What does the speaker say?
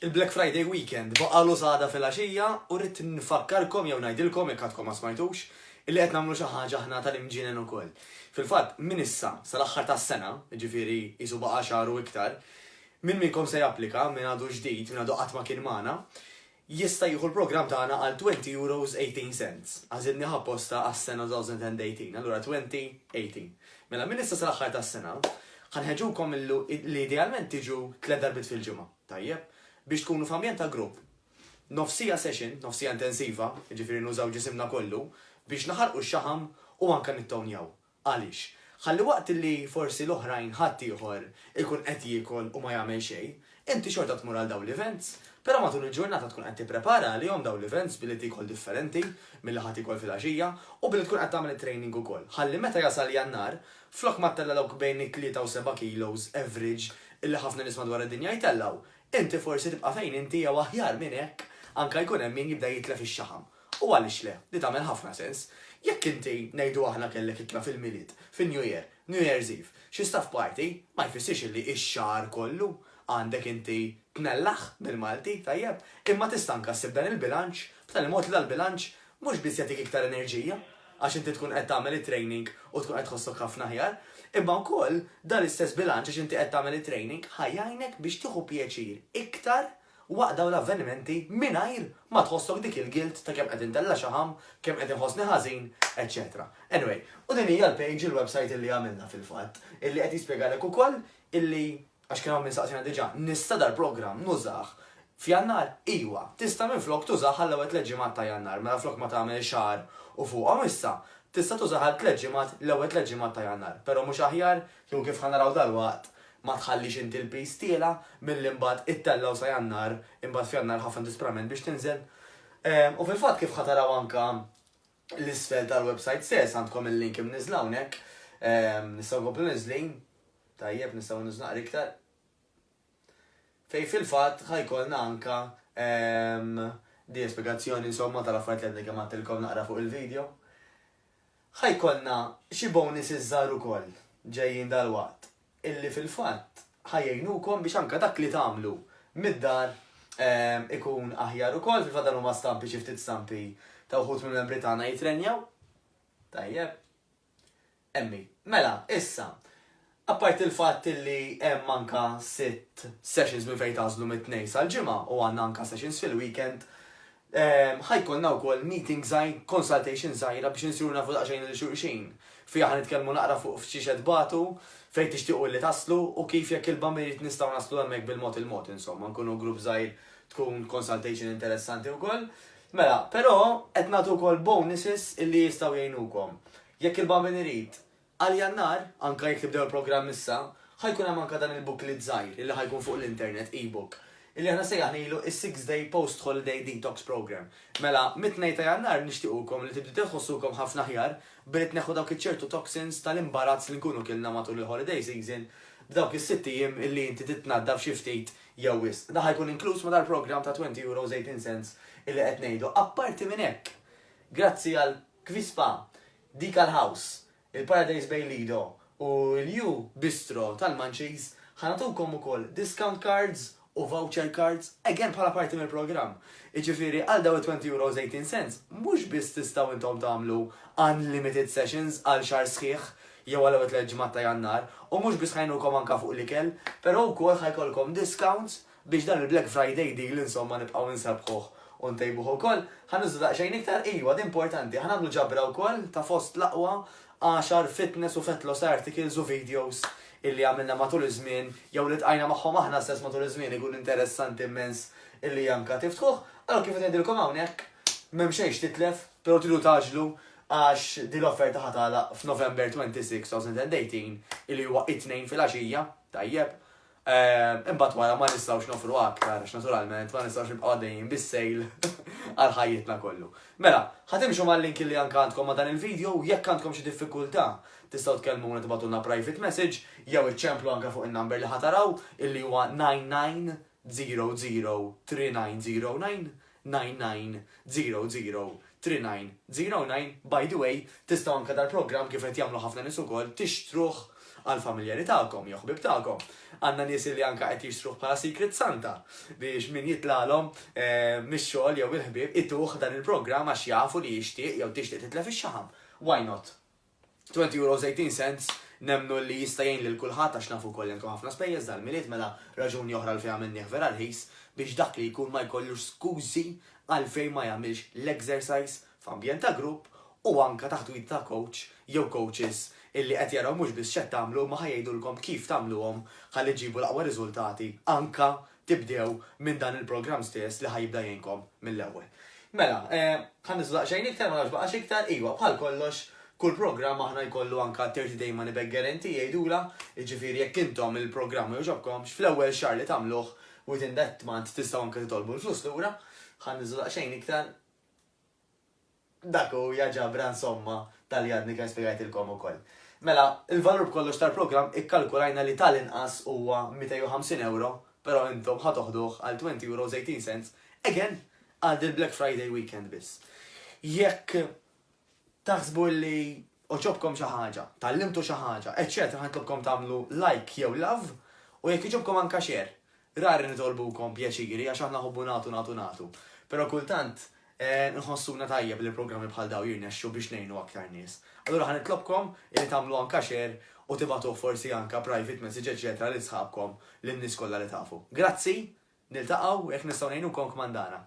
Il-Black Friday weekend baqalu sada fil-għaxija u rrid nfakkarkom jew ngħidilkom jekk għadkom ma smajtux illi qed nagħmlu xi ħaġa aħna tal-imġienen ukoll. Fil-fatt minn issa sal-aħħar tas-sena, jiġifieri qisu baqa' xahar u iktar, min minnkom se japplika minn għadu ġdid, minn għadu qatt ma kien magħna, jista' jieħu l-programm tagħna għal €20.18. Għażilni ħapposta għas-sena 2018, allura 2018. Mela minn issa sal-aħħar tas-sena, ħanħeġukom li idealment tiġu 3 darbit fil-ġimgħa. Tajjeb, biex tkunu f'ambjent ta' grupp. Nofsija session, nofsija intensiva, ġifieri nużaw ġisimna kollu, biex naħarqu x-xaħam u anke nittownjaw. Għaliex? Ħalli waqt li forsi l-oħrajn ħadd ieħor ikun qed jiekol u ma jagħmel xejn, inti xorta tmur għal dawn l-events, però matul il-ġurnata tkun qed tipprepara għalihom dawn l-events billi tikol differenti milli ħadd ikol fil-għaxija u billi tkun qed tagħmel it-training ukoll. Ħalli meta jasal Jannar, flok ma tellawk bejn 3 u 7 kilos average illi ħafna nies madwar id-dinja jtellaw, inti forsi tibqa' fejn inti jew aħjar minn hekk anke jkun hemm min jibda jitlef ix-xaħam. U għaliex le, li tagħmel ħafna sens. Jekk inti ngħidu aħna kellek itla fil-milied, fin-New Year, New Year's Eve, xi staff party, ma jfissirx li x-xahar kollu għandek inti tnellaħ bil-Malti, tajjeb, imma tista' anke ssib dan il-bilanċ, b'tali mod li l-bilanċ mhux biss jagħtik iktar enerġija, għax inti tkun qed tagħmel it-training u tkun qed tħossok ħafna aħjar, imma wkoll dan l-istess bilanċ għax inti qed tagħmel it-training ħajjajnek biex tieħu pjaċir iktar waqt dawn l-avvenimenti mingħajr ma tħossok dik il-guilt ta' kemm qed intella xaħam, kemm qed inħossni ħażin, etc. Anyway, u din hija l-page il-website illi għamilna fil-fatt, illi qed jispjegalek ukoll illi għax kien minn saqsina diġà nista' dar-programm nużah f'Jannar, iwa, tista' minflok tużah għall-ewwel 3 ġimgħat ta' Jannar, mela flok ma tagħmel xahar u fuqhom issa tista' tużaha l-3 ġimgħat l-ewwel 3 ġimgħat ta' Jannar, però mhux aħjar jew kif ħanaraw dalwaqt ma tħallix inti l-pis tiela mill-imbagħad ittellaw sa Jannar, imbagħad f'Jannar ħafna disprament biex tinżel. U fil-fatt kif ħataraw anke l-isfel tal-website stess għandkom il-link imniżla hawnhekk, nistgħu nkomplu niżlin, tajjeb nistgħu niżnaqra iktar. Fej fil-fatt ħajkolna anke di spjegazzjoni insomma tal-affarijiet li kemm għattilkom naqra fuq il-video. Ħajkolna xi bonuses żgħar ukoll ġejjin dal-waqt illi fil-fatt ħajjejnukom biex anke dak li tagħmlu mid-dar ikun aħjar ukoll, fil-fatt dan huma stampi xi ftit stampi ta' wħud mill-membri tagħna jitrenjaw. Tajjeb. Emmi, mela, issa, apart il-fatt illi hemm anke 6 sessions minn fejn tażlu mit-tnejn sal-ġimgħa u għandna anke sessions fil-weekend, ħajkolna wkoll meeting żgħir, consultation żgħira biex insiru nafu daqsxejn il xulxin. Fiha ħanitkellmu naqra fuq f'xi xedbatu fejn tixtiequ li taslu u kif jekk il-bambiriet nistgħu naslu hemmhekk bil-mod il-mod insomma, nkunu grupp żgħir tkun consultation interessanti wkoll. Mela, però qed nagħtu wkoll bonuses illi jistgħu jgħinukom. Jekk il-bambin irid għal Jannar, anke jekk tibdew il-programm issa, ħajkun hemm anke dan il-booklet żgħir illi ħajkun fuq l-internet e-book. Illi aħna sejjaħnilu is-6-day post-holiday detox program. Mela, mit-2 ta' Jannar nixtiequkom li tibdu tħossukom ħafna aħjar billi tneħħu dawk iċ-ċertu toxins tal-imbarazz li nkunu kilna matul il-holiday season b'dawk is-6 ijiem illi inti titnaddaf xi ftit jew wisq. Da ħajkun inkluż ma' dal-programm ta' €20.18 illi qed ngħidu. Apparti minn hekk, grazzi għal Kvispa, Dikal House, il-Paradise Bay Lido u l-Ju Bistro tal-Manċis ħanatukom ukoll discount cards u voucher cards, again bħala parti mill-programm. Iġifieri għal daw €20.18 mhux biss tistgħu intom tagħmlu unlimited sessions għal xahar sħiħ jew għal ewwel 3 ġimgħat ta' Jannar u mhux biss ħajnukom anke fuq l-ikel, però wkoll ħajkollkom discounts biex dan il-Black Friday deal insomma nibqgħu nsebħuh u ntejbuh ukoll. Ħanużu daqsxejn iktar iwa importanti, ħanagħmlu ġabra wkoll ta' fost l-aqwa 10 fitness u fat loss articles u videos illi għamilna matul iż-żmien jew li tqajna magħhom aħna stess matul iż-żmien ikun interessanti immens illi anke tiftħuh. Allura kif qed ngħidilkom hawnhekk m'hemm xejn titlef, però tridu taġlu għax din l-offerta ħatagħlaq f'November 26, 2018 illi huwa it-tnejn fil-għaxija, tajjeb. Imbagħad wara ma nistgħux nofru aktar għax naturalment ma nistgħux nibqgħu għaddejjin bis-sejl għal ħajjitna kollu. Mela, ħatimxu mal-link illi anke għandkom ma' dan il-video u jekk għandkom xi diffikultà tistgħu tkellmuna tibgħatulna private message jew iċċemplu anke fuq in-number li ħataraw illi huwa 99003909 99003909. By the way, tistgħu anke dal-programm kif qed jagħmlu ħafna nies ukoll tixtruh għal-familjari tagħkom, jew ħbib tagħkom. Għandna nies li anke qed jixtruh bħala Secret Santa biex min jitlalhom mix-xogħol jew il-ħbieb ituh dan il-programm għax jafu li jixtieq jew tixtieq titlef ix-xaħam. Why not? €20.18 nemnu li jista' jgħin lil kulħadd għax nafu koll jenkom ħafna spejjeż dal-miliet mela raġuni oħra l-fejn minnih vera rħis biex dak li jkun ma jkollux skużi għalfejn ma jagħmilx l-exercise f'ambjent ta' grupp u anka taħt ta' coach jew coaches illi qed jaraw mhux biss x'qed tagħmlu ma ħajdulkom kif tagħmluhom ħalli ġibu l-aqwa riżultati anka tibdew minn dan il-programm stess li ħajibda jgħinkom mill-ewwel. Mela, ħan niżlaq xejn iktar ma naġbaqax iktar iwa bħal kollox kull programm aħna jkollu anka 30 day money back guarantee jgħidula, jiġifieri jekk intom il-programm ma jogħġobkomx fl-ewwel xahar li tagħmluh within that month tistgħu anke titolbu l-flus lura, ħan niżlaq xejn iktar. Dak hu jaġabra insomma tal-li għadni kien spjegajtilkom ukoll. Mela, il-valur b'kollox tal-programm ikkalkulajna li tal-inqas huwa €250, però intom ħatoħduh għal €20.18 again għal il-Black Friday weekend biss. Jekk taħsbu li oġobkom xi ħaġa, tallimtu xi ħaġa, eċċetra ħantlobkom tagħmlu like jew love u jekk iġobkom anke share. Rari nitolbukom pjaċiri għax aħna ħobbu nagħtu. Però kultant nħossuna tajjeb li programmi bħal daw jirnexxu biex ngħinu aktar nies. Allura ħanitlobkom li tagħmlu anke share u tibgħatu forsi anke private message eċċetra li sħabkom lin-nies kollha li tafu. Grazzi, niltaqgħu jekk nistgħu ngħinukom kmandana.